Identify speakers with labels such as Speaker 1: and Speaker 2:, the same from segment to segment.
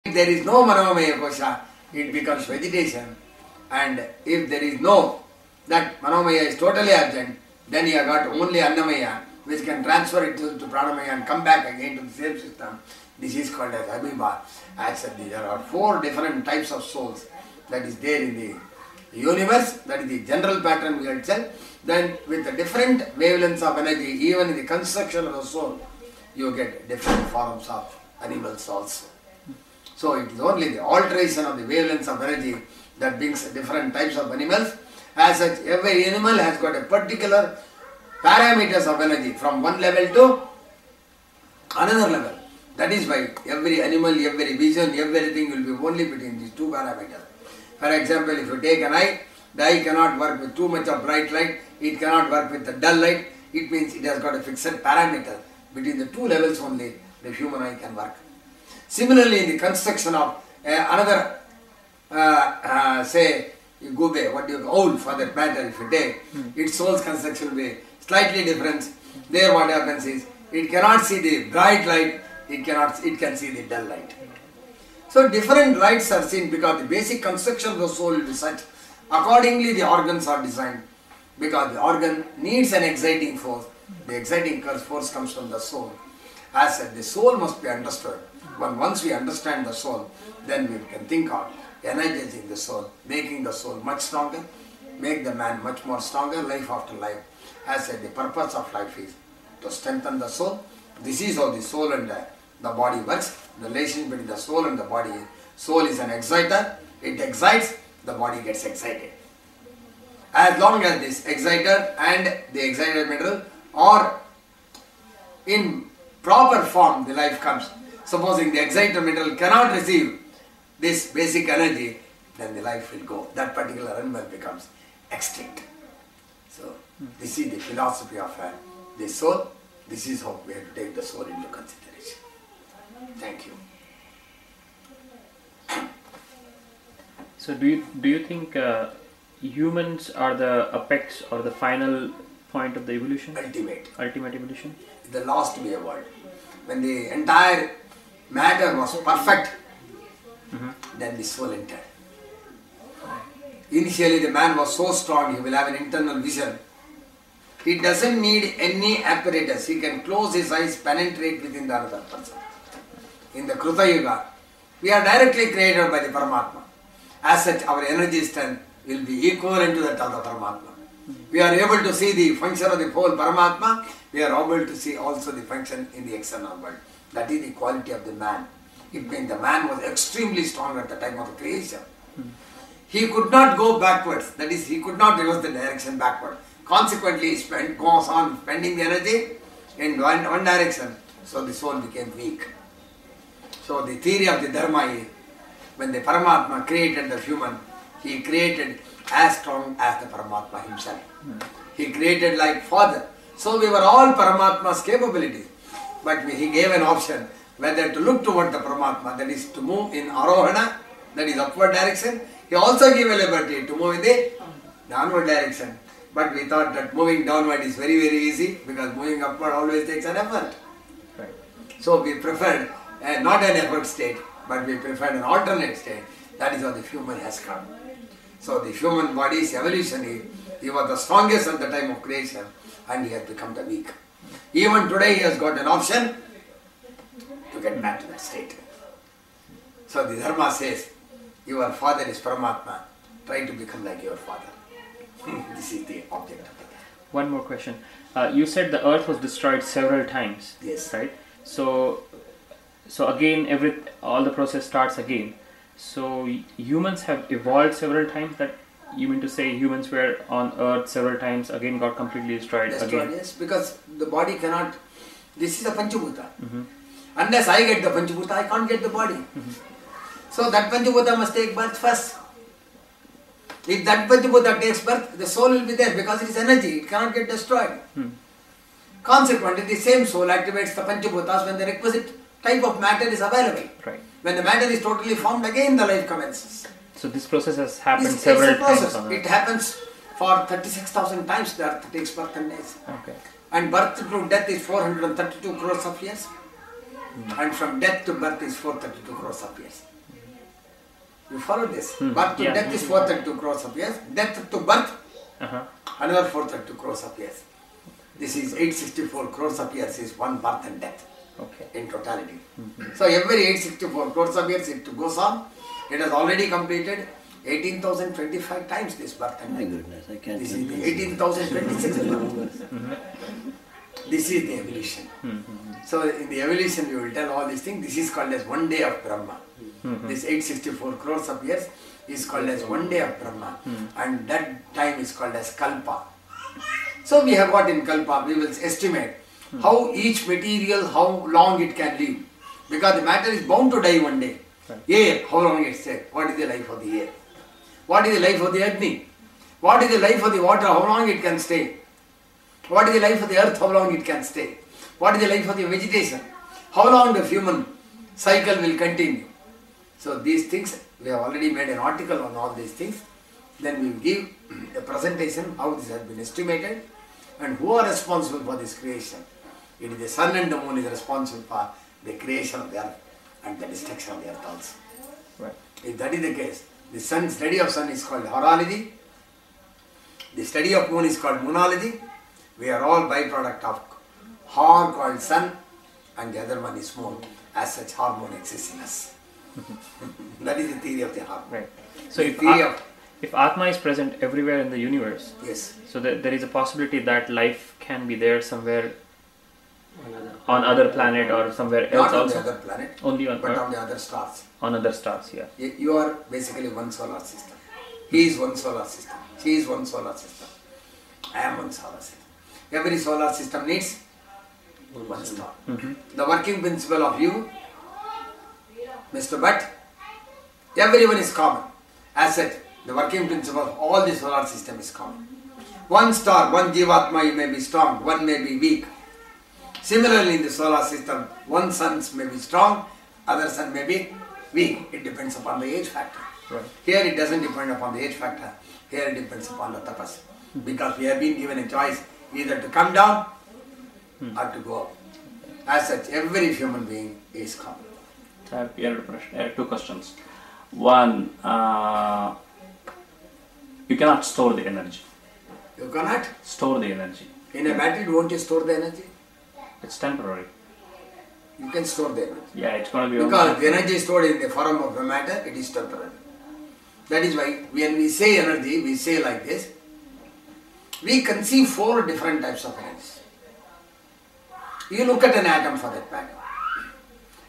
Speaker 1: If there is no Manomaya Kosha, it becomes vegetation. And if there is no, that Manomaya is totally absent, then you have got only Annamaya, which can transfer it to Pranamaya and come back again to the same system. This is called as Amoeba. As said, there are 4 different types of souls that is there in the universe. That is the general pattern we had said. Then with the different wavelengths of energy, even in the construction of the soul, you get different forms of animals also. So it is only the alteration of the wavelengths of energy that brings different types of animals. As such, every animal has got a particular parameters of energy from one level to another level. That is why every animal, every vision, everything will be only between these 2 parameters. For example, if you take an eye, the eye cannot work with too much of bright light, it cannot work with the dull light. It means it has got a fixed parameter. Between the 2 levels only, the human eye can work. Similarly, in the construction of another, say, Gube, what do you call, owl for that matter, if you take, its soul's construction will be slightly different. There what happens is, it cannot see the bright light, it can see the dull light. So different lights are seen because the basic construction of the soul will be such. Accordingly, the organs are designed because the organ needs an exciting force. The exciting force comes from the soul. As said, the soul must be understood. Once we understand the soul, then we can think of energizing the soul, making the soul much stronger, make the man much more stronger, life after life. As said, the purpose of life is to strengthen the soul. This is how the soul and the body works. The relation between the soul and the body. Soul is an exciter. It excites, the body gets excited. As long as this exciter and the excited mineral are in proper form, the life comes. Supposing the excited mineral cannot receive this basic energy, then the life will go. That particular animal becomes extinct. So, this is the philosophy of the soul. This is how we have to take the soul into consideration. Thank you.
Speaker 2: So do you think humans are the apex or the final point of the evolution?
Speaker 1: Ultimate
Speaker 2: evolution?
Speaker 1: The last way world. When the entire matter was perfect, then the soul entered. Initially the man was so strong, he will have an internal vision. He doesn't need any apparatus. He can close his eyes, penetrate within the other person. In the Kruta Yuga, we are directly created by the Paramatma. As such, our energy strength will be equivalent to that of the Paramatma. We are able to see the function of the whole Paramatma. We are able to see also the function in the external world. That is the quality of the man. It means the man was extremely strong at the time of the creation. He could not go backwards. That is, he could not reverse the direction backward. Consequently, he goes on spending the energy in one direction. So the soul became weak. So the theory of the Dharma is, when the Paramatma created the human, he created as strong as the Paramatma himself. He created like Father. So we were all Paramatma's capabilities. But he gave an option whether to look toward the Paramatma, that is to move in Arohana, that is upward direction. He also gave a liberty to move in the downward direction. But we thought that moving downward is very, very easy because moving upward always takes an effort.
Speaker 2: Right.
Speaker 1: So we preferred not an effort state, but we preferred an alternate state. That is how the human has come. So the human body's evolution is, he was the strongest at the time of creation and he has become the weak. Even today he has got an option to get back to that state. So the Dharma says, your father is Paramatma, try to become like your father. This is the object of it.
Speaker 2: One more question. You said the earth was destroyed several times.
Speaker 1: Yes.
Speaker 2: Right? So again, all the process starts again. So humans have evolved several times. That you mean to say humans were on earth several times, again got completely destroyed again?
Speaker 1: Yes, because the body cannot, this is a Panchabhuta. Unless I get the Panchabhuta, I can't get the body. So that Panchabhuta must take birth first. If that Panchabhuta takes birth, the soul will be there because it is energy, it cannot get destroyed. Consequently, the same soul activates the Panchabhutas when the requisite type of matter is available.
Speaker 2: Right.
Speaker 1: When the matter is totally formed, again the life commences.
Speaker 2: So this process has happened several times on
Speaker 1: It
Speaker 2: Earth.
Speaker 1: happens for 36,000 times the earth takes birth and dies.
Speaker 2: Okay.
Speaker 1: And birth to death is 432 crores of years. And from death to birth is 432 crores of years. You follow this? Birth to death is 432 crores of years. Death to birth, another 432 crores of years. This is 864 crores of years is one birth and death in totality. So every 864 crores of years it goes on. It has already completed 18,025 times this birth and death.
Speaker 3: My goodness, I can't.
Speaker 1: This is the 18,026 birth. This is the evolution. So in the evolution we will tell all these things. This is called as one day of Brahma. This 864 crores of years is called as one day of Brahma. And that time is called as Kalpa. So we have got in Kalpa, we will estimate how each material, how long it can live. Because the matter is bound to die one day. Air, how long it stays? What is the life of the air? What is the life of the Agni? What is the life of the water? How long it can stay? What is the life of the earth? How long it can stay? What is the life of the vegetation? How long the human cycle will continue? So these things, we have already made an article on all these things. Then we will give a presentation how this has been estimated and who are responsible for this creation. It is the sun and the moon is responsible for the creation of the earth and the destruction of the earth also.
Speaker 2: Right.
Speaker 1: If that is the case, the study of sun is called horology, the study of moon is called moonology. We are all byproduct of horn called sun and the other one is moon. As such, hormone exists in us. That is the theory of the hormone.
Speaker 2: Right. So if Atma is present everywhere in the universe,
Speaker 1: yes.
Speaker 2: So there is a possibility that life can be there somewhere on other planet or somewhere else
Speaker 1: Not on
Speaker 2: also.
Speaker 1: the other planet,
Speaker 2: Only on
Speaker 1: but
Speaker 2: Earth.
Speaker 1: on the other stars.
Speaker 2: On other stars, yeah.
Speaker 1: You are basically one solar system. He is one solar system. She is one solar system. I am one solar system. Every solar system needs one star. The working principle of you, Mr. Bhatt, everyone is common. As such, the working principle of all the solar system is common. One star, one Jivatma may be strong, one may be weak. Similarly, in the solar system, one sun may be strong, other sun may be weak. It depends upon the age factor.
Speaker 2: Right.
Speaker 1: Here it doesn't depend upon the age factor. Here it depends upon the tapas. Because we have been given a choice either to come down or to go up. As such, every human being is common.
Speaker 3: I have two questions. One, you cannot store the energy.
Speaker 1: You cannot
Speaker 3: Store the energy.
Speaker 1: in a battery, won't you store the energy?
Speaker 3: It's temporary.
Speaker 1: You can store the energy.
Speaker 3: Yeah, it's going to be
Speaker 1: Because the energy is stored in the form of the matter, it is temporary. That is why when we say energy, we say like this. We conceive 4 different types of energy. You look at an atom for that matter.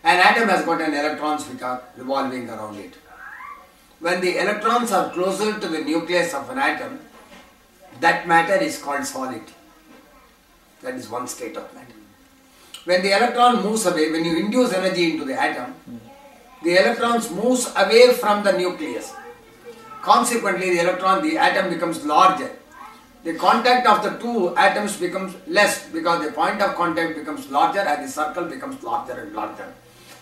Speaker 1: An atom has got an electrons which are revolving around it. When the electrons are closer to the nucleus of an atom, that matter is called solid. That is one state of matter. When the electron moves away, when you induce energy into the atom, the electrons moves away from the nucleus. Consequently, the atom becomes larger. The contact of the two atoms becomes less because the point of contact becomes larger and the circle becomes larger and larger.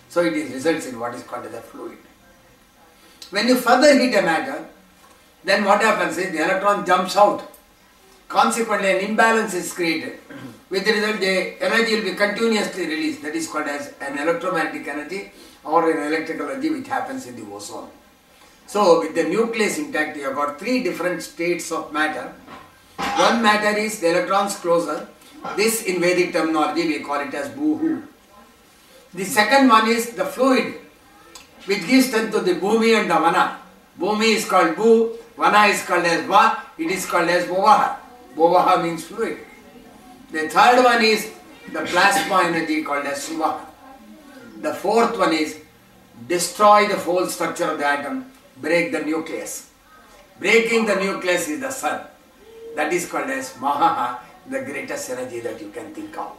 Speaker 1: So it results in what is called as a fluid. When you further heat a matter, then what happens is the electron jumps out. Consequently, an imbalance is created. With the result, the energy will be continuously released. That is called as an electromagnetic energy or an electrical energy which happens in the ozone. So, with the nucleus intact, you have got 3 different states of matter. One matter is the electrons closer. This in Vedic terminology we call it as Bhuhu. The second one is the fluid which gives strength to the Bhumi and the Vana. Bhumi is called Bhu, Vana is called as Va, it is called as Bhuvaha. Bhuvaha means fluid. The third one is the plasma energy called as Shivaha. The fourth one is destroy the whole structure of the atom, break the nucleus. Breaking the nucleus is the sun. That is called as Mahaha, the greatest energy that you can think of.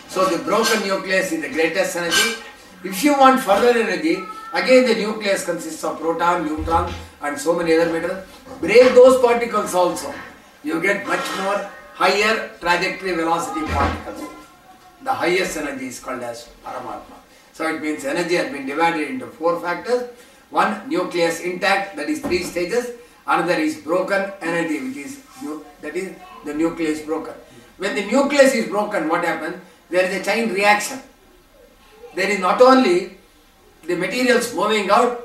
Speaker 1: So the broken nucleus is the greatest energy. If you want further energy, again the nucleus consists of proton, neutron and so many other metals. Break those particles also. You get much more higher trajectory velocity particles. The highest energy is called as Paramatma. So it means energy has been divided into 4 factors. One, nucleus intact, that is 3 stages. Another is broken energy, which is the nucleus broken. When the nucleus is broken, what happens? There is a chain reaction. There is not only the materials moving out,